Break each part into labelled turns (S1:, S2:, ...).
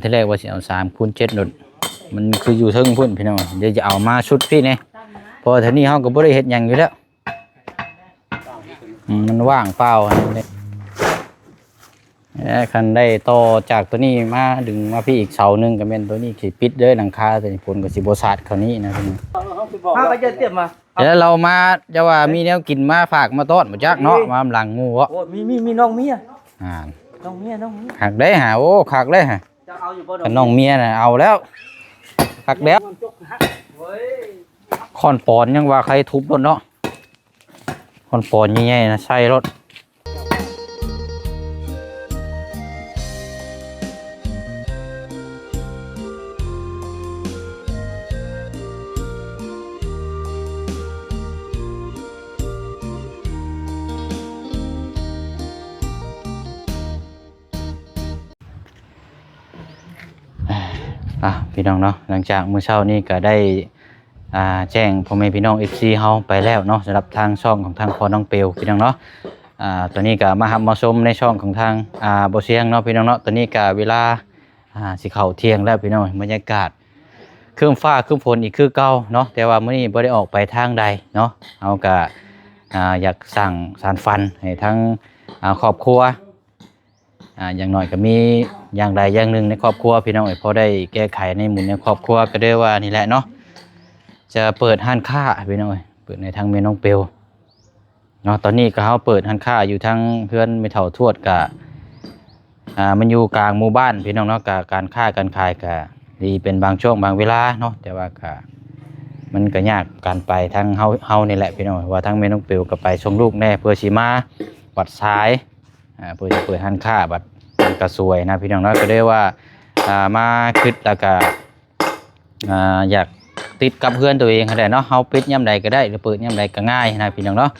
S1: ที่แรกว่าสิเอา3x7หนุดมันคืออยู่เทิงพุ่นพี่น้องเดี๋ยวจะเอามาชุดพี่นี่พอทีนี้เฮาก็บ่ได้เฮ็ดหยังอยู่แล้วมันว่างเปล่าคันได้ต่อจากตัวนี้มาดึงมาพี่อีกเสานึงก็แม่นตัวนี้สิปิดเด้อหลังคาตัวนี้ฝนก็สิบ่สาดเข้านี้นะพี่
S2: มาไปจะเตรียมมา
S1: เดี๋ยวเรามาจะว่ามีแนวกินมาฝากมาต้อนบ่จักเนาะมาหลังหมู่บ่
S2: โอ้มีน้องเมียน้องเมีย
S1: หักได้หาโอ้คักได้หา
S2: จะเอาอยู่บ่
S1: คันน้องเมียน่ะเอาแล้วคักแล้วคอนปอนยังว่าใครทุบรถเนาะคอนปอนใหญ่ๆนะใส่รถพี่น้องเนาะหลังจากมื้อเช้านี้ก็ได้แจ้งพ่อแม่พี่น้อง FC เฮาไปแล้วเนาะสำหรับทางช่องของทางพ่อน้องเปลวพี่น้องเนาะตอนนี้ก็มารับมาชมในช่องของทางบ่เสียงเนาะพี่น้องเนาะตอนนี้ก็เวลาสิเข้าเที่ยงแล้วพี่น้องบรรยากาศครึ้มฟ้าครึ้มฝนอีกคือเก่าเนาะแต่ว่ามื้อนี้บ่ได้ออกไปทางใดเนาะเฮาก็อยากสั่งสานฝันให้ทั้งครอบครัวอย่างน้อยก็มีอย่างใดอย่างหนึ่งในครอบครัวพี่น้องพอได้แก้ไขในหมู่ในครอบครัวก็ได้ว่านี่แหละเนาะจะเปิดห้านค้าพี่น้องเปิดในทางเมน้องเปลวเนาะตอนนี้ก็เขาเปิดห้านค้าอยู่ทั้งเพื่อนไม่เท่าทวดกะมันอยู่กลางหมู่บ้านพี่น้องเนาะกะการค้าการขายกะดีเป็นบางช่วงบางเวลาเนาะแต่ว่ากะมันก็ยากการไปทั้งเฮานี่แหละพี่น้องว่าทั้งเมน้องเปลวก็ไปส่งลูกแน่เพื่อสีมาวัดซ้ายเพื่อจะเปิดห้านค้าบัดกระสวยนะพี่น้องเนาะก็ได้ว่ามาคิดแล้วก็อยากติดกับเพื่อนตัวเองก็ได้เนาะเฮาปิดย่ำใดก็ได้หรือเปิดย่ำใดก็ง่ายนะพี่น้องเนาะ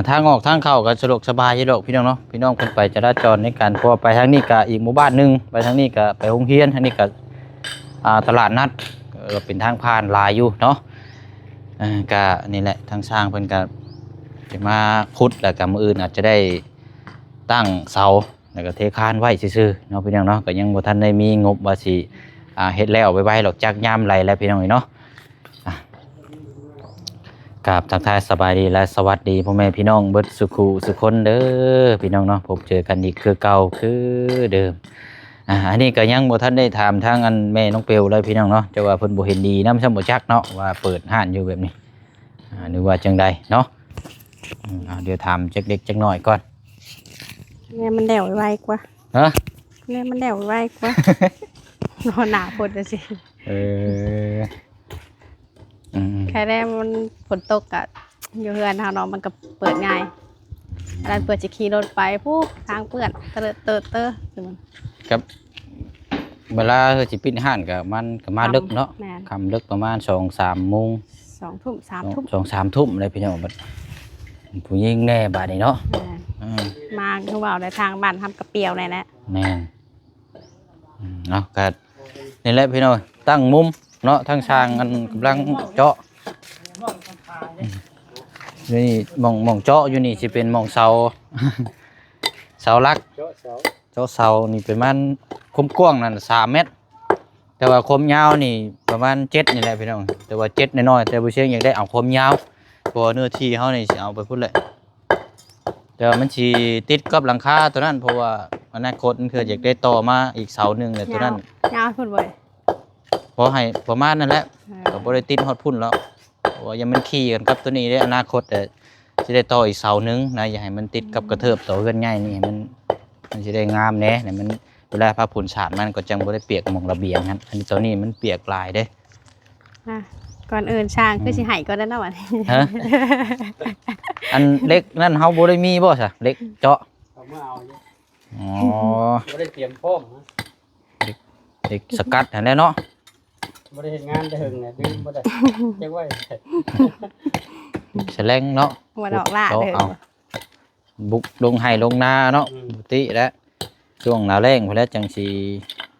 S1: ทางออกทางเข้าก็สะดวกสบายอยู่ดอกพี่น้องเนาะพี่น้องคนไปจราจรในการพอไปทางนี้ก็อีกหมู่บ้านนึงไปทางนี้ก็ไปโรงเรียนทางนี้ก็ตลาดนัดก็เป็นทางผ่านลายอยู่เนาะก็นี่แหละทางสร้างเพิ่นก็จะมาขุดแล้วก็มื้ออื่นอาจจะได้ตั้งเสาแล้วก็เทคานไว้ซื่อๆเนาะพี่น้องเนาะก็ยังบ่ทันได้มีงบว่าสิเฮ็ดแล้วไว้หรอกจักยามไหลแล้วพี่น้องเนาะกราบทักทายสบายดีและสวัสดีพ่อแม่พี่น้องเบิดสุขุสุคนเด้อพี่น้องเนาะพบเจอกันอีกคือเก่าคือเดิมอันนี้ก็ยังบ่ทันได้ถามทางอันแม่น้องเปลวเลยพี่น้องเนาะจะว่าเพิ่นบ่เห็นดีนำซ้ํบ่จักเนาะว่าเปิดห้านอยู่แบบนี้หรือว่าจังใดเนาะเดี๋ยวถามจักเล็กจักน้อยก่อน
S3: เนี่ยมันแดวไวกว่าเนี่ยมันแดวไวกว่านอนหนาฝนเลยสิแค่ได้มันฝนตกอะอยู่เฮือนทางน้องมันก็เปิดง่ายอะไรเปิดจะขี่รถไปปุ๊บทางเปื้อนเตอะ
S1: ครับเวลาสิปิดห้านกับมันก็มาดึกเนาะคำดึกประมาณ2-3 โมง
S3: 2 ทุ่ม3 ทุ่ม
S1: 2-3 ทุ่มอะไรพี่น้องบัดผู้หญิงแน่บาดนี้เนาะ
S3: มาคือว่าในทางบ้านทำกระเปียวนี่แหละ
S1: แน่เนาะก็นี่แหละพี่น้องตั้งมุมเนาะทั้งช้างอันกำลังเจาะนี่มองเจาะอยู่นี่สิเป็นมองเสาลักเจาะเสานี่ประมาณคมกว้างนั่น3 เมตรแต่ว่าคมยาวนี่ประมาณ7นี่แหละพี่น้องแต่ว่า7น้อยๆแต่ผู้เชี่ยวอยากได้เอาคมยาวเพราะเนื้อที่เขานี่สิเอาไปพุ่นแหละแต่ว่ามันสิติดกับหลังคาตัวนั้นเพราะว่าอนาคตมันคืออยากได้ต่อมาอีกเสาหนึ่งเลยตัวนั้น
S3: ยาวพุ่นบ่อย
S1: พอให้ประมาณนั่นแหละก็บ่ได้ติดฮอดพุ่นแล้วเพราะว่ายังมันขี่กันกับตัวนี้ได้อนาคตแต่สิได้ต่ออีกเสาหนึ่งนะอย่าให้มันติดกับกระเทิบต่อเฮือนง่ายนี่มันสิได้งามแน่เนี่ยมันเวลาพาผุนสาดมันก็จังบ่ได้เปียกหม่องระเบียงนั้นอันนี้ตัวนี้มันเปียกลายเด้
S3: ก่อนอื่นช่างคือสิให้ก่อนนั้นเนาะบัด
S1: อันเล็กนั่นเฮาบ่ได้มีบ่ซะเล็กเจาะ
S2: เอามาเอา
S1: อ๋อ
S2: บ่ได้เตรียมพร้อม
S1: เล็กสกัดนั่นแหละเนาะ
S2: บ่ได้เฮ็ดงานแต่หึงเนี่ยดึงบ่ได้เก็บไว้
S1: แฉลงเนาะ
S3: บ่ดอกล่าเด้อ
S1: บุกลงให้ลงนาเนาะปกติแล้วช่วงหน้าแล้งพุ่นแล้วจังสิ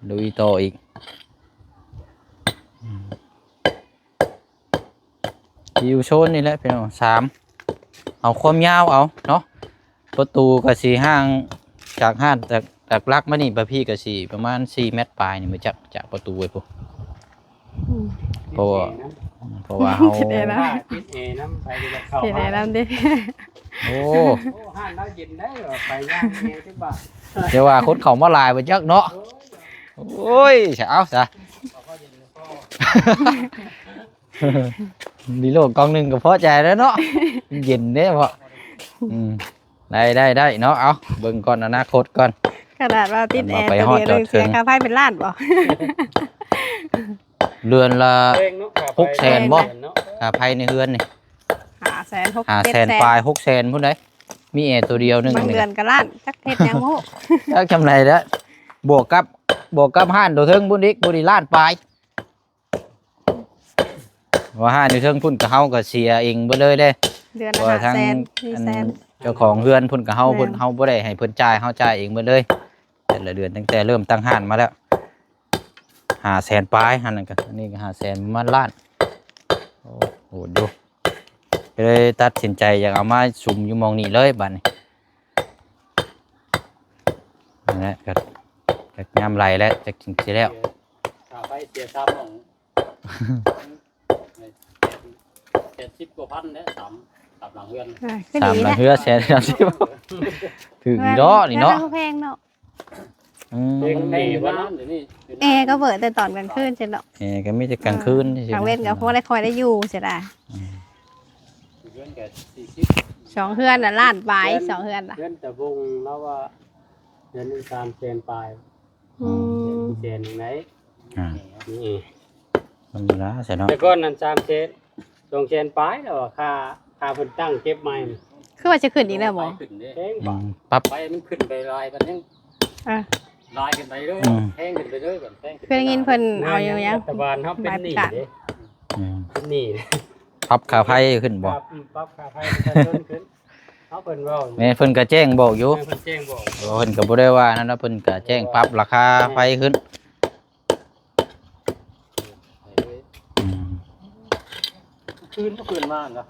S1: ลุยต่ออีกอยู่โซนนี่แหละพี่น้อง3เอาความยาวเอาเนาะประตูก็สิห่างจากห้านจาก หลักๆมานี่ประพี่ก็สิประมาณ4เมตรปลายนี่มาจากประตูไว้พุ่น
S3: อืม
S1: เพราะว่าเฮา
S3: คิดเองนะ
S2: คิดเองน้ำไปดีละเข้า
S3: เห็นไหม
S2: มา
S3: น้ำดิ
S1: โอ้
S2: โอ้ห้านน้ำเย็นได้เหรอไปย่างเงี้ยที่บ้าน
S1: เดี๋ยวว่าคนเขามาหลายบ่จักเนาะโอ้ยซะเอาซะ ดีโลกล่องหนึงก็พอใจแล้วเนาะเย็นเด้พ่ออืมได้เนาะเอาเบิ่งก่อนอนาคตก่อน
S3: ขนาดว่าติดแอร์
S1: ไป
S3: ตัว
S1: ฮอด
S3: เดียว
S1: จอด
S3: เสีย
S1: ถึง
S3: ค่าไฟเป็นล้านบ่
S1: เรือนละ
S2: เองเนาะ
S1: 600,000บ่ค่าไผในเฮือนนี่
S3: 500,000
S1: 500,000ปลาย600,000พุ่นได้มีแอร์ตัวเดียวหนึง
S3: บาง
S1: นี่
S3: เดือนก็ล้านจักเฮ็ดหยังโม
S1: จักจำไรแล้วบวกกับห้านตัวเทิงพุ่นอีกบ่ได้ล้านปลายว่าห้านอยู่เทิงพุ่นก็เฮาก็เสียเองเบิดเลยเด้
S3: เดือน
S1: เพ
S3: ละ
S1: ราะว่าทั้ง
S3: 500,000 400,000
S1: เจ้าของเฮือนพุ่นกับเฮา
S3: แม่น
S1: พุ่นเฮาบ่ได้ให้เพิ่นจ่ายเฮาจ่ายเองหมดเลยแต่ละเดือนตั้งแต่เริ่มตั้งห้านมาแล้ว500,000ปลายหั่นนั่นก็อันนี้ก็500,000ประมาณล้านโอ้โหดูก็เลยตัดสินใจอยากเอามาสุมอยู่หมองนี้เลยบัดนี้นั่นแหละก็ยามไหลแล้วจักจริงสิแล้ว
S2: ค่าไฟเสียซ้ำของ70 กว่าพันเนี่ยซ้ำกับหลังเรือน
S3: ขึ้น
S1: สาม
S3: ดี
S1: ละ
S3: นะ
S1: เฮือแสนถึงเนาะนี่เนาะ
S3: แพงเนาะ
S1: อืม
S2: เองในวันนั้นเดี๋ยวนี้
S3: แอร์ก็เปิดแต่ตอนกลางคืนใช่เนาะ
S1: ก็มีแต่กลางคืน
S3: กลางเว้นก็เพราะได้คอยได้อยู่ใช่ล่ะ
S2: เรือนแก่40
S3: 2เฮือนน่ะล้านปลาย2เฮือนล่ะ
S2: เรือนแต่วงแล้วว่าเดือนหนึง300,000ปลาย
S3: อืม
S2: เดือนไหน
S1: อ่า
S2: นี่
S1: มันอยู่แล้วใช่เนาะ
S2: แต่ก่อนนั้น300,000 200,000ปลายแล้วอะค่าเพิ่นตั้งเก็บใหม่
S3: คือว่าจะขึ้นอีกแล้วบ่
S2: ขึ้นเด้แพง
S1: อื
S2: บ่
S1: มปรับ
S2: ไปมันขึ้นไปลายกันยัง
S3: อ่ะ
S2: ลายกันไปเรื่อย
S1: อืม
S2: แพงขึ้นไปเรื่อยแบบแพง
S3: เพิ่นยินเพิ่นเอาอยู่ยัง
S2: รัฐบาลเขาเป็นหนี้เด้
S1: อืม
S2: เป็นหนี้
S1: ปรับค่าไฟขึ้นบ่
S2: ครับปรับค่าไฟประชาชนขึ้นเขาเพิ่นเว้า
S1: แม่เพิ่นก็แจ้งบอกอยู่
S2: เพิ่นแจ้งบอก
S1: เพิ่นก็บ่ได้ว่านั่นนะเพิ่นก็แจ้งปรับราคาไฟขึ้นอืม
S2: คืนมากเนาะ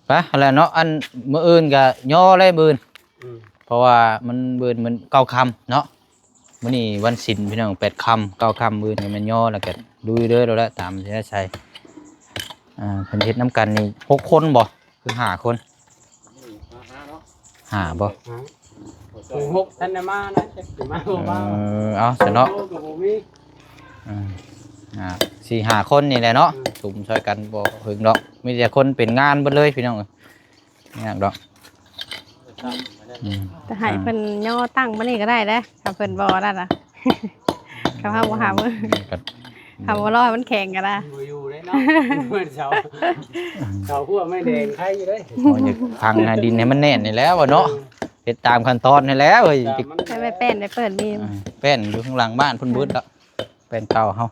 S1: ไปอะไรเนาะอันมื้ออื่นก็ย่อเลยมื้ออื่น
S2: อืม
S1: เพราะว่ามันมื้ออื่นมันเก้าค่ำเนาะมื้อนี้วันศิลป์พี่น้อง8ค่ำ9ค่ำมื้อนี้มันย่อแล้วก็ดูเด้อแล้วแหละตามที่ได้ใช้เพิ่นเฮ็ดนํกันนี่6คนบ่คือ5คน5บ่
S2: ฮะถึง6ท่านได้มานะจะสิมาบ่บ้าง
S1: เอาซะเนาะ
S2: โอ้ก็บ่มี
S1: 4-5 คนนี่แหละเนาะสุ่มช่วยกันบ่ถึงดอกมีแต่คนเป็นงานเบิดเลยพี่น้องนี่ดอกอืม
S3: แต่ให้เพิ่นย่อตั้งมานี่ก็ได้เด้ถ้าเพิ่นบ่นั่นน่ะ เขาห้ามบ่หามือ
S1: ก็
S3: ทำบ่รอให้มันแข็งก็ได้
S2: บ่อยู่เลยเนาะเหมือนเสาหัวไม่แดงใครอยู่เด้
S1: พอจะพังดินให้มันแน่นนี่แล้วเนาะเฮ็ดตามขั้นตอนนี่แล้วเฮ้ย
S2: แต่มัน
S3: ให้แม่แป้นได้เปิดมีม
S1: แป้นอยู่ข้างหลังบ้านเพิ่นเบิดแล้วแป้นเก่าเฮา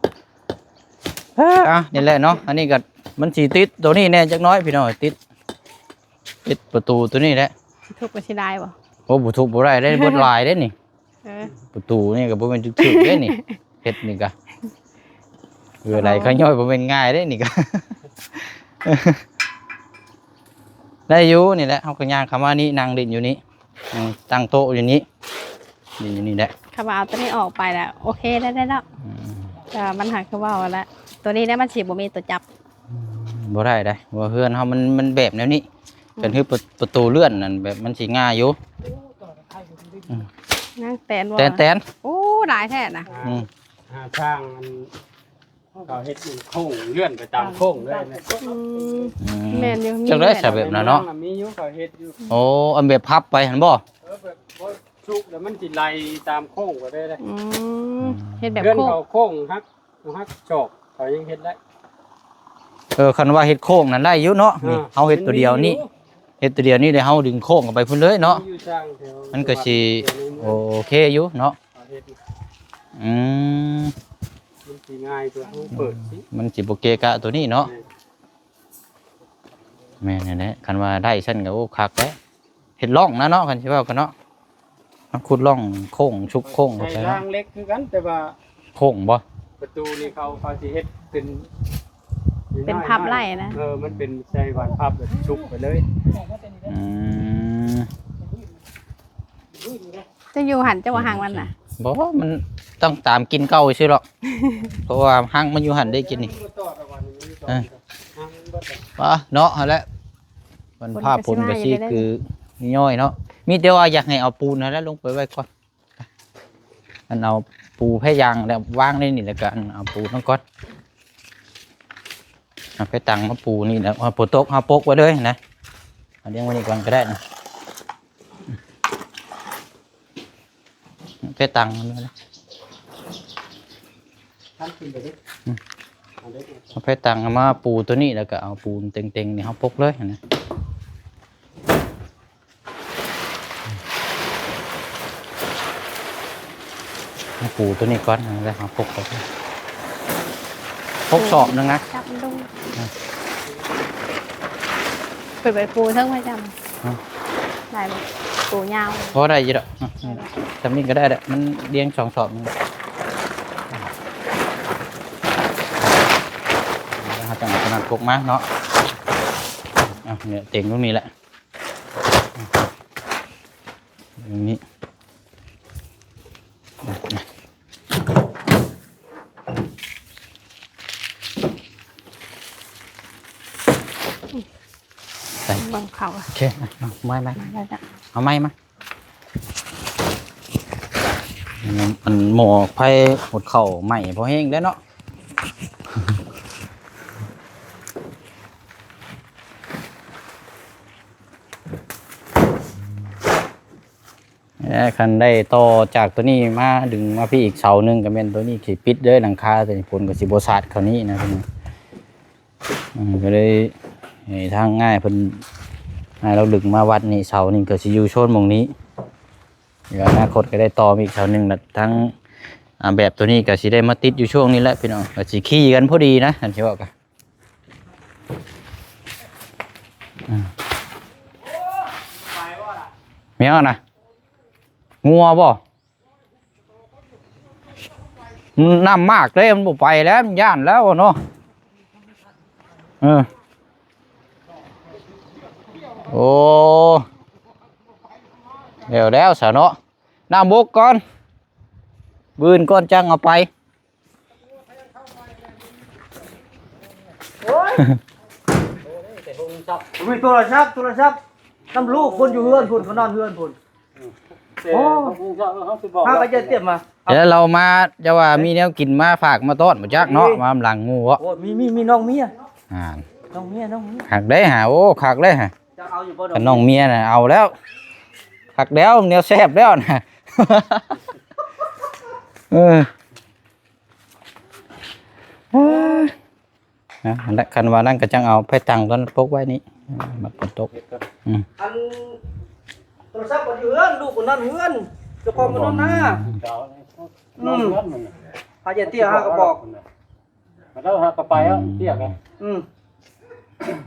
S1: นี่แหละเนาะอันนี้ก็มันสิติดตัวนี้แน่จักหน้อยพี่น้องติดประตูตัวนี้แหละ
S3: สิทุบก็สิได้บ่
S1: โอ้บ่ทุบบ่ได้ได้เบิดลายได้นี่
S3: เออ
S1: ประตูนี่ก็บ่แม่นถึกๆเด้นี่เฮ็ดนี่ก็คืออะไรเขาย่อยบ่แม่นง่ายเด้นี่ก็ ได้อยู่นี่แหละเฮาก็ย่างเข้ามานี่นั่งเล่นอยู่นี่นั่งตั้งโต๊ะอยู่นี่เล่นอยู่นี่แหละ
S3: ถ้าว่าเอาตัวนี้ออกไปแล้วโอเคได้แล้ว
S1: อืม
S3: แต่มันหักคือว่าแล้วตัวนี้ได้มันสิบ่มีตัวจับ
S1: บ่ได้ได้ว่าเฮือนเฮามันแบบแนวนี้เป็นคือประตูเลื่อนนั่นแบบมันสิง่ายอยู่
S3: นั่งแตนบ่
S1: แตน
S3: โอ้หลายแท้น่ะ
S1: อืม
S2: หาทางมันเขาเฮ็ดเป็นโค้งเลื่อนไปตามโค้งเลยนะ
S3: อืม
S1: อืม
S3: แม่นอยู่มี
S1: จังได๋ซะแบบนั้นเนาะ
S2: มีอยู่เขาเฮ็ดอยู่
S1: โอ้อันแบบพับไปหั่นบ่
S2: แบบว่าชุกแล้วมันสิไหลตามโค้งก็ได้เลย
S3: อืมเฮ็ดแบบ
S2: เลื่อน
S3: โค้ง
S2: เขาโค้งฮักโชกเขายังเฮ็ดได้
S1: คันว่าเฮ็ดโค้งนั่นได้อยู่เนาะนี่เฮาเฮ็ดตัวเดียวนี่เฮ็ดตัวเดียวนี่ได้เฮาดึงโค้งออกไปพุ่นเลยเนาะ
S2: มีอยู่จ้างแถว
S1: มันก็สิโอเคอยู่เนาะ
S2: เขาเฮ็ด
S1: อืม
S2: มันสิง่ายตัวเขาเปิดสิ
S1: มันสิบ่เกะกะตัวนี้เนาะแม่นนั่นแหละคันว่าได้ซั่นก็โอ้คักแล้วเฮ็ดร่องนะเนาะคันสิเว้ากันเนาะมันขุดร่องโค้งชุบโค้งเข้า
S2: ใช้
S1: ไป
S2: ร่า
S1: เนาะ
S2: งเล็กคือกันแต่ว่า
S1: โค้งบ่
S2: ประตูนี่เขาสิเฮ็ดเป็น
S3: เป็นพับไล่นะ
S2: มันเป็นใช้หวานพับแบบชุบไปเลย
S1: อืม
S3: จะอยู่หันจะว่าห่างมันน่ะ
S1: บ่มันต้องตามกินเก่าซื่อหรอก เพราะว่าหังมันอยู่หันได้กินนี่เนาะเอาละมันภาพผลก็สิคือย่อยเนาะมีแต่ว่าอยากให้เอาปูนนั่นแหละลงไปไว้ก่อนอันเอาปูแพร่ยางแล้ววางในนี่แล้วก็อันเอาปูนั่นก่อนเอาไปตั้งมาปูนี่แล้วเอาปูโต๊ะเอาปกไว้เลยนะเอาเลี้ยงไว้นี่ก่อนก็ได้นะไปตั้งมันไว้เลยเอาไปตั้งเอามาปูตัวนี้แล้วก็เอาปูนเต็งๆนี่เขาปกเลยนะปูตัวนี้ก่อนแล้วเอาปกไปปกสอบนึงนะ
S3: จับมันลงเปิดใบปูทั้งไม่จำได้ไหมปูยาว
S1: พอได้อยี่ดอกทำนี่ก็ได้แหละมันเลี้ยง2 สอบนึงเราจะเอาขนาดปกมาเนาะเนี่ยเต็งตรงนี้แหละตรงนี้
S3: บังเขา
S1: โอเคเอาไม้ไหม
S3: แล้วจะ
S1: เอาไม้มามันหมอกไผ่หดเข่าใหม่พอแห้งแล้วเนาะคันได้ต่อจากตัวนี้มาดึงมาพี่อีกเสาหนึ่งก็เป็นตัวนี้ขีดปิดเลยหลังคาแต่ผลกับสิบศาสตร์เขานี้นะพี่ก็เลยทางง่ายเพิ่นเราดึงมาวัดนี่เสานี่ก็สิอยู่โซนหม่องนี้เดี๋ยวอนาคตก็ได้ต่ออีกเสาหนึ่งทั้งแบบตัวนี้ก็สิได้มาติดอยู่ช่วงนี้แหละพี่น้องก็สิขี่กันพอดีนะอันที่ว่ากันมีอะไรนะงัวบ่น้ำมากเลยมันบ่ไปแล้วมันย่านแล้วเนาะโอ้เดี๋ยวแล้วสาวเนาะน้ำบกก่อนบืนก่อนจังเอาไป
S4: มีโทรศัพท์น้ำลูกคนอยู่เฮือนพุ่นเขานอนเฮือนพุ่นโอ้พาไปเจอเตรียมมา
S1: เดี๋ยวเรามาจะว่ามีแนวกินมาฝากมาต้อนมาจักเนาะมาหลังงูวะ
S4: โอ้มีน้องเมีย
S1: น้องเมีย
S4: น้องเมีย
S1: หักได้หาโอ้หักได้ฮะ
S4: จะเอาอยู่บ่
S1: กับน้องเมียน่ะเอาแล้วหักแล้วแนวแซ่บแล้วนะและคันว่านั่นก็จังเอาไปตั้งต้นพกไว้นี่มาฝนตก
S4: อันโทรศัพท์ก็อยู่เฮือนลูกก็นอนเฮือนเจ้าของก็นอนหน้าพาเจเตี้ยหาก็บอก
S2: มาแล้วฮะก็ไปแล้วเตี้ยไง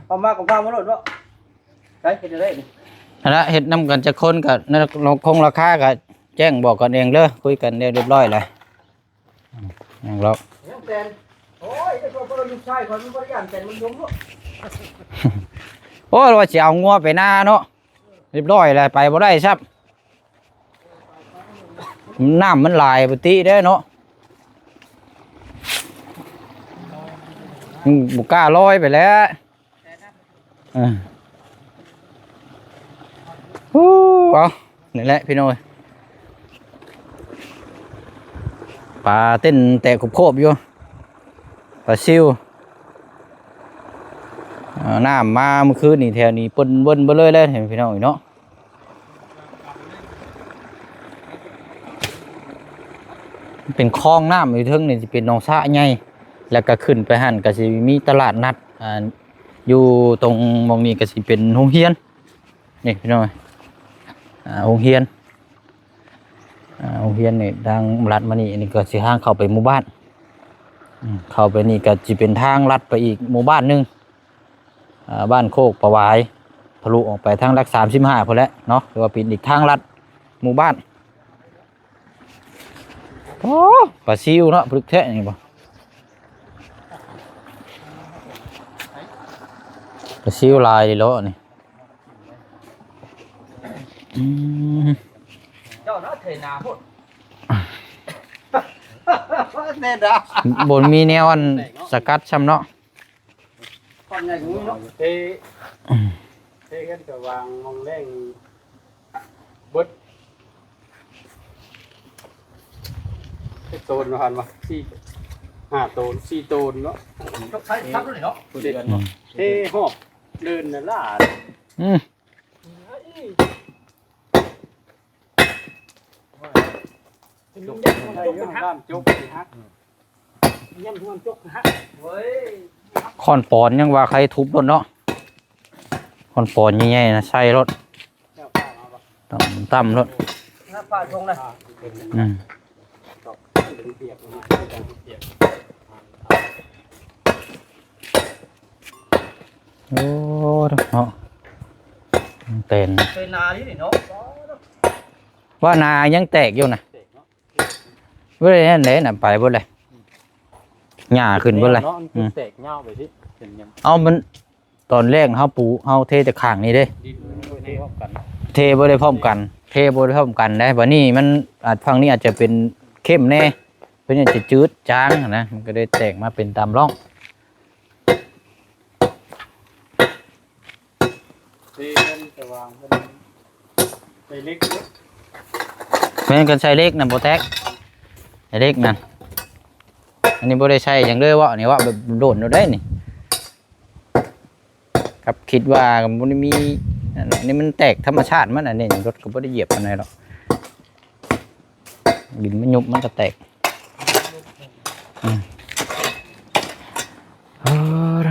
S4: เอามากับข้าวมาโลดเนาะได้เฮ็ดได้นี่
S1: แล้วเฮ็ดนำกันจะคนกับคงราคาก็แจ้งบอกกันเองเด้อคุยกันเรียบร้อยเลยอย่างเรา
S4: แตนโอ้ยแต่ตัวลูกชายคนมันบ่ได้ย่านแตนมันยงเนาะ
S1: โอ้ว่าสิเอางัวไปหน้าเนาะเรียบร้อยเลยไปบ่ได้ครับน้ำมันหลายปกติเด้อเนาะบุกล้าลอยไปแล้วเอานี่แหละพี่น้อยปลาเต้นแตกโคบอยู่ปลาซิวน้ำมาเมื่อคืนนี่แถวนี้ปนเบิ้ลไปเลยเห็นพี่น้องเนาะเป็นคลองน้ำอยู่เทิงนี่จะเป็นหนองสระใหญ่แล้วก็ขึ้นไปหั่นก็สิมีตลาดนัดอยู่ตรงมองนี้ก็สิเป็นโรงเรียนนี่พี่น้องโรงเรียนนี่ทางลัดมานี่ก็สิห้างเข้าไปหมู่บ้านเข้าไปนี่ก็จะเป็นทางลัดไปอีกหมู่บ้านนึงบ้านโคกประวายทะลุออกไปทางรัก35พอแล้วเนาะหรือว่าเป็นอีกทางลัดหมู่บ้านโอ้ปลาซิวเนาะพลึกแท้นี่บ่ปลาซิวลายเลยเหรอนี่
S4: เจ้าเนาะเทนาพุ่นแน่ดา
S1: บนมีแนวอันสกัดซ้ำเนาะ
S4: คนใหญ่กูเนาะ
S2: เทกันก็วางมองแรงบดโตนมาหันมา5 โตน 4 โตนเนาะ
S4: ยกใช้ทับด้วยเนาะ
S2: เทหอบเดินน่ะล่า
S1: อืม
S2: จกอะไรอยู่ข้างจกสิฮักย่ำท่วมจกฮัก
S4: เว้ย
S1: คอนปอนยังว่าใครทุบรถเนาะคอนปอนใหญ่ๆนะใส่รถ
S2: เจ้าข้ามาบ่
S1: ต่ำรถ
S4: หน้าป้าชงเลย
S1: อืม
S2: เปียกลงมาเปียก
S1: โอ้เนาะเต้น
S4: เทนานี่เนาะ
S1: ว่านายังแตกอยู่นะ
S2: เตะเนาะ
S1: เว้ยนั่นแหละน่ะไปบ่เลยหญ้าขึ้นบ่เลย
S2: เนาะมันเตะเงาไปสิเป็นยัง
S1: เอามันตอนแรกเฮาปูเฮาเทแต่ข้างนี้เด้
S2: ดินมันบ่ได้พร้อมกัน
S1: เทบ่ได้พร้อมกัน เทบ่ได้พร้อมกันได้บัดนี้มันอาจฝั่งนี้อาจจะเป็นเข้มแน่เพิ่นอาจจะจืดจางนะมันก็ได้แตกมาเป็นตามร่อง
S2: เทกันจะวางเป็นไปเล็กเนาะ
S1: แม่นกันใช้เล็กนั่นบ่แตกไอ้เล็กนั่นอันนี้บ่ได้ใช้หยังเลยว่านี่ว่าแบบโดดเอาได้นี่ครับคิดว่าบ่ได้มีอันนี้มันแตกธรรมชาติมันอันนี้รถก็บ่ได้เหยียบปานใดหรอกดินมันยุบมันก็แตกเออ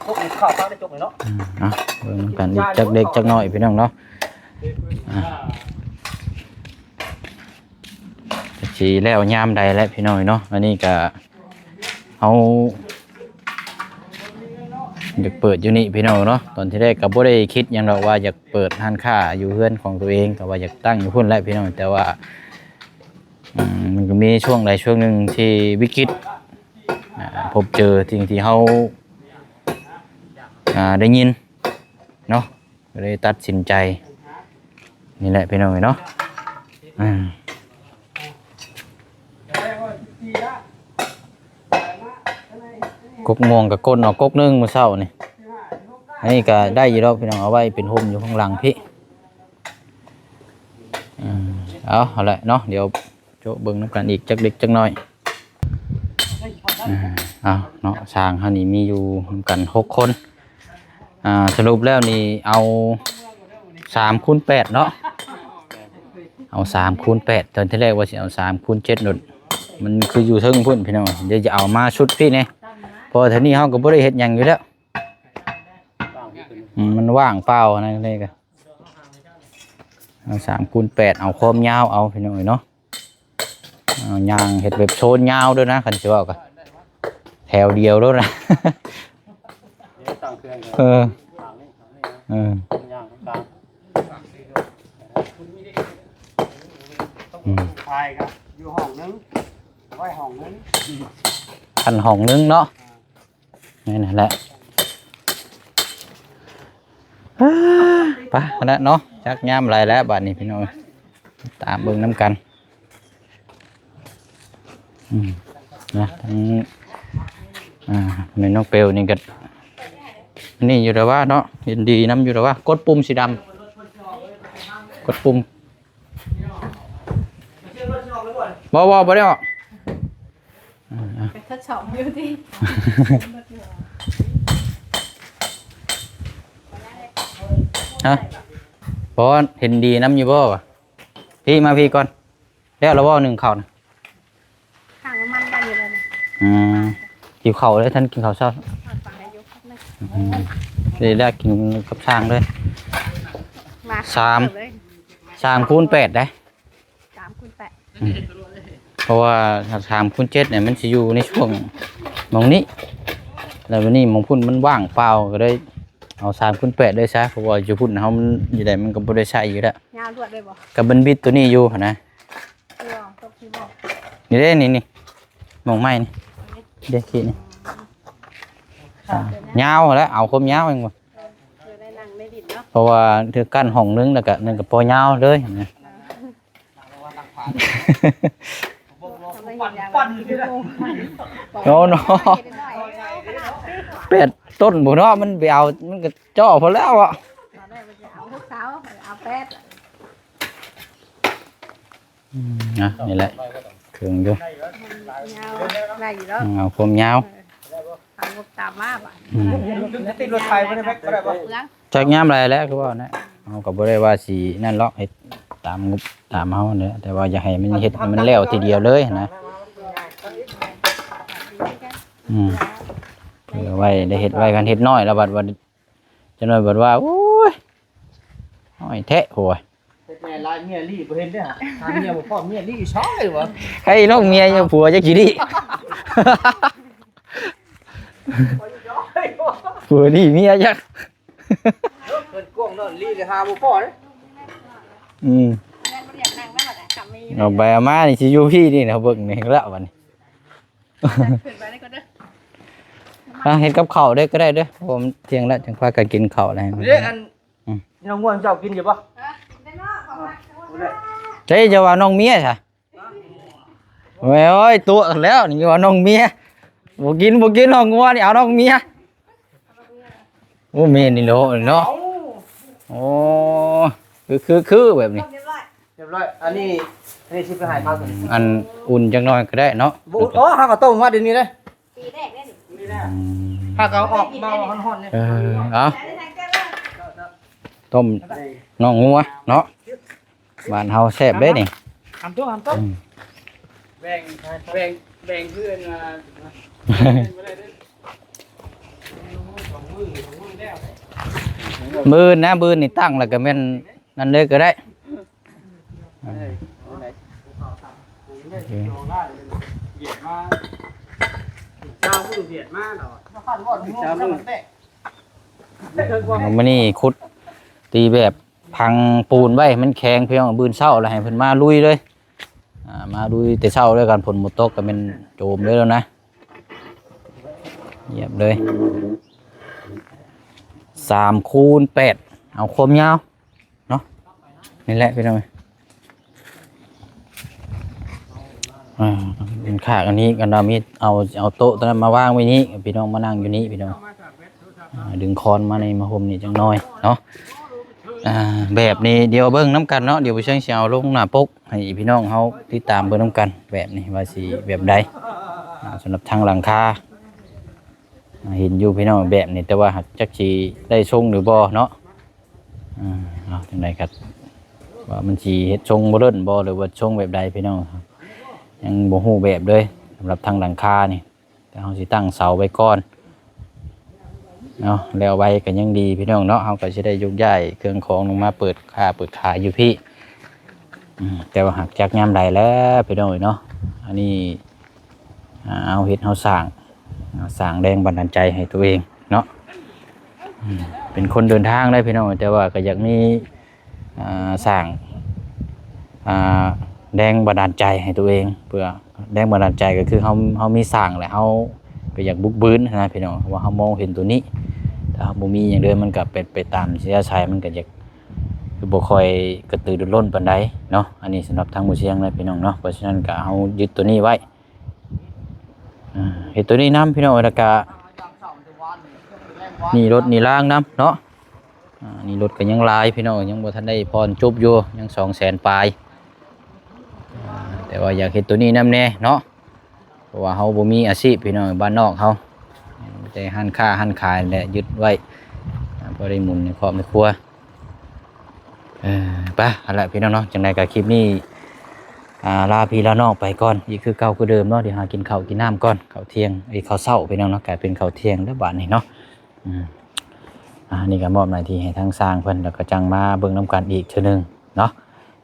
S4: พวกข้าวปลาได้จกเลยเนาะ
S1: อ่ะเบิ่งกันอีกจักเด็กจักน้อยพี่น้องเนาะ
S2: เทพื้นผ้า
S1: สีแล้วยามใดแล้วพี่น้อยเนาะอันนี้ก็เอาอยากเปิดอยู่นี่พี่น้องเนาะตอนที่แรกก็บ่ได้คิดหยังหรอกว่าอยากเปิดร้านค้าอยู่เฮือนของตัวเองก็ว่าอยากตั้งอยู่พุ่นแหละพี่น้องแต่ว่ามันก็มีช่วงใดช่วงหนึ่งที่วิกฤตพบเจอสิ่งที่เฮาได้ยินเนาะก็เลยตัดสินใจนี่แหละพี่น้องเนาะกกม่วงกับก้นเอากกนึ่งมื้อเช้านี่อันนี้ก็ได้อยู่แล้วพี่น้องเอาไว้เป็นห่มอยู่ข้างหลังพี่เอาละเนาะเดี๋ยวโจเบิ่งน้ำกันอีกจักเล็กจักน้อยเอาเนาะสร้างเฮานี่มีอยู่นำกัน6 คนสรุปแล้วนี่เอา3x8เนาะเอา3x8ตอนที่แรกว่าสิเอา3x7นู่นมันคืออยู่เทิงพุ่นพี่น้องเดี๋ยวจะเอามาชุดพี่นี่พอเท่านี้เฮาก็บ่ได้เฮ็ดหยังอยู่แล้วมันว่างเปล่านั่นเลยก็เอา3x8เอาความยาวเอาพี่น้องเนาะเอายางเฮ็ดแบบโซนยาวด้วยนะคันสิว่าก็แถวเดียวด้วยนะ
S2: เดี๋ยวตั้งเครื่อง
S1: เออ
S2: ทางนี้ ย่างกลางทายครับอยู่ห้องนึงไว้ห้องนึง
S1: คันห้องนึงเนาะนี่แหละไปแล้วเนาะจักยามไรแล้วบัดนี้พี่น้องตามเบิ่งน้ำกันนะทั้งแม่น้องเปลวนี่ก็นี่อยู่แต่ว่าเนาะเห็นดีน้ำอยู่แต่ว่ากดปุ่มสีดำกดปุ่มบ่ได้ออก
S3: ไปทดสอบอยู่ที่
S1: ฮะเพราะเห็นดีน้ำอยู่บ่วะพี่มาพี่ก่อนแล้วเราบ่หนึ่งเข่านะ
S3: ข้างมันได้อยู่เลยนะ
S1: กินเข่าวเลยท่านกินข้าวเช้า
S3: เอาฝากให้ยกครับนะ
S1: เลยได้กินกับช้างเลย
S3: มา
S1: 3 3x8ได้
S3: 3x8
S1: เพราะว่า3x7เนี่ยมันจะอยู่ในช่วงมองนี้แล้ววันนี้มองพุ่นมันว่างเปล่าก็เลยเอา3x8ได้ซะเพราะว่าอยู่พุ่นเฮามันอยู่ได้มันก็บ่ได้ใช้อยู่แล้ว
S3: ยาวรวดเลยบ่
S1: กับบันบิดตัวนี้อยู่หั่นนะ
S3: เดี๋ยวตกที่บ่
S1: นี่เด้นี่มองไม้นี่เด้ขี้นี่ยาวแล้วเอาความยาวเองว่ะ
S3: เดี๋ยวได้นั่งได้ดินเนาะ
S1: เพราะว่าเธอกั้นห้องนึงแล้วก็นึงก็พอยาวเลยนะ
S4: ปั่นอยู่นะ
S1: โน่เนาะเป็ดต้นบ่เนาะมันไปเอามันก็จ่อพอแล้วอ่ะ
S3: เอาทุกเช้าเอาเป็ด
S1: นะนี่แหละเครื่องอยู่
S3: ยาวได้อยู่แล้ว
S1: เอาความยาว
S3: ทำงบตามมาบ่ะ
S4: ติดรถไฟบ่ได้แม็กบ่ได้บ่
S3: เปลือง
S1: จักยามไรแล้วคือว่านะเอาก็บ่ได้ว่าสินั่นหรอกเฮ็ดตามงบตามเฮาเนี่ยแต่ว่าอย่าให้มันเฮ็ดให้มันแล้วทีเดียวเลยนะเพื่อไว้ได้เฮ็ดไว้กันเฮ็ดน้อยแล้วบัดว่าจะน้อยบัดว่าโอ้ยน้อยแท้โหย
S4: แม่ลายเมียลี่บ่เห็นเด้อหาเมียบ่พอเมียลี่ช้อยบ่
S1: ใครน้องเมียยังผัวจักสิดิผัวนี่เมียจัก
S4: เพิ่นกวงนั่นลี่ก็หาบ่พอเด้
S3: แม่บ่อยากนั่งนั่นแหละค่ะมี
S1: เอาไปเอามานี่สิอยู่พี่นี่นะเบิ่งนี่แล้วบัดนี้
S3: ขึ้นไปได้ก็เด้อ
S1: เฮ็ดกับข้าวได้ก็ได้เด้อผมเที่ยงแล้วจังพากันกินข้าวแล้ว
S4: เด้อันน้องง่วงเจ้ากินอยู่บ่
S3: ได้เนาะของมา
S1: ใช่จะว่าน้องเมียใช่โอ้ยตัวแล้วนี่ว่าน้องเมียบ่กินน้องงัวนี่เอาน้องเมียโอ้เมียนี่เนาะโอ้คือแบบนี้
S3: เรียบร้อย
S4: เรียบร้อยอันนี้สิไปหาทางตัวนี้
S1: อันอุ่นจักหน่อยก็ได้เนาะ
S4: บ่โอ้เฮาก็ต้มมาเดี๋ยวนี้เลย
S3: ปีแรกได้นี่
S4: ถ้าก็เอาออกมาฮ้อนๆเนี่ย
S1: เอา
S3: ได้ทางแก้เลย
S1: ต้มน้องงัวเนาะบ้านเฮาแซ่บเด้นี่
S4: ทำต้ม
S2: แบ่งเพื่อนมา
S1: มื้อนะมื้อนี่ตั้งแล้วก็แม่นนั่นเลยก็ได้
S2: เหยียดมาเจ้าผู้เหยียดมาหรอ
S1: มื้อนี้ขุดตีแบบพังปูนไว้มันแข็งเพียงบื้นเช้าแล้วให้เพิ่นมาลุยเลยมาลุยแต่เช้าเลยกันฝนบ่ตกก็เป็นโจมเลยแล้วนะเยียบเลย3 คูณ 8เอาความยาวเนาะนี่แหละพี่น้องเป็นขากอันนี้กันดามีเอาโต๊ะตอนนั้นมาวางไว้นี้พี่น้องมานั่งอยู่นี้พี่น้องดึงคอนมาในมาห่มนี่จังน้อยเนาะแบบนี้เดี๋ยวเบิ่งน้ำกันเนาะเดี๋ยวผู้เชี่ยวชาญลงหน้าปกให้พี่น้องเฮาติดตามเบิ่งน้ำกันแบบนี้ว่าสิแบบใดสำหรับทางหลังคาเห็นอยู่พี่น้องแบบนี้แต่ว่าหากจักสิได้ทรงหรือบ่เนาะเอาจังไดครับว่ามันสิเฮ็ดทรงบ่เลิ่นบ่หรือว่าทรงแบบใดพี่น้องครับยังบ่ฮู้แบบเลยสำหรับทางหลังคานี่แต่เฮาสิตั้งเสาไว้ก่อนเนาะแล้วไว้ก็ยังดีพี่น้องเนาะเฮาก็สิได้ยกย้ายเครื่องของลงมาเปิดขายอยู่พี่แต่ว่าหากจักยามใดแล้วพี่น้องเนาะอันนี้เอาเฮ็ดเฮาสร้างแรงบันดาลใจให้ตัวเองเนาะเป็นคนเดินทางได้พี่น้องแต่ว่าก็อยากมีสร้างแรงบันดาลใจให้ตัวเองเพื่อแรงบันดาลใจก็คือเฮามีสร้างแหละเฮาก็อยากบุกบืนนะพี่น้องว่าเฮามองเห็นตัวนี้ถ้าบ่มีอย่างเดิมมันก็เป็นไปตามเสียชัยมันก็อยากคือบ่ค่อยกระตือรือร้นปานใดเนาะอันนี้สำหรับทางหมู่เชียงนะพี่น้องเนาะเพราะฉะนั้นก็เฮายึดตัวนี้ไว้เฮ็ดตัวนี้นํพี่น้องแล้วก็นี่รถนี่ล่างนํเนาะนี่รถก็ยังหลายพี่น้องยังบ่ทันได้ผ่อนจบอยู่ยัง 200,000 ปลายแต่ว่าอยากเฮ็ดตัวนี้นำแน่เนาะเพราะว่าเฮาบ่มีอาชีพพี่น้องบ้านนอกเฮาแต่หันค้าหันขายแหละยึดไว้บ่ได้หมุนในครอบในครัวไปเอาล่ะพี่น้องเนาะจังได๋ก็คลิปนี้ลาพี่ลาน้องไปก่อนอีกคือเก่าคือเดิมเนาะเดี๋ยวหากินข้าวกินน้ำก่อนข้าวเที่ยงข้าวเช้าพี่น้องเนาะกลายเป็นข้าวเที่ยงแล้วบัดนี้เนาะนี่ก็มอบหน้าที่ให้ทางสร้างเพิ่นแล้วก็จังมาเบิ่งนํกันอีกเทื่อนึงเนาะ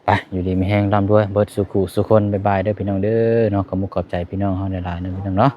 S1: ไปอยู่ดีมีแฮงร่ำรวยเบิดสุขุสุคนบ๊ายบายเด้อพี่น้องเด้อเนาะขอบคุณขอบใจพี่น้องเฮาหลายๆเนาะพี่น้องเนาะ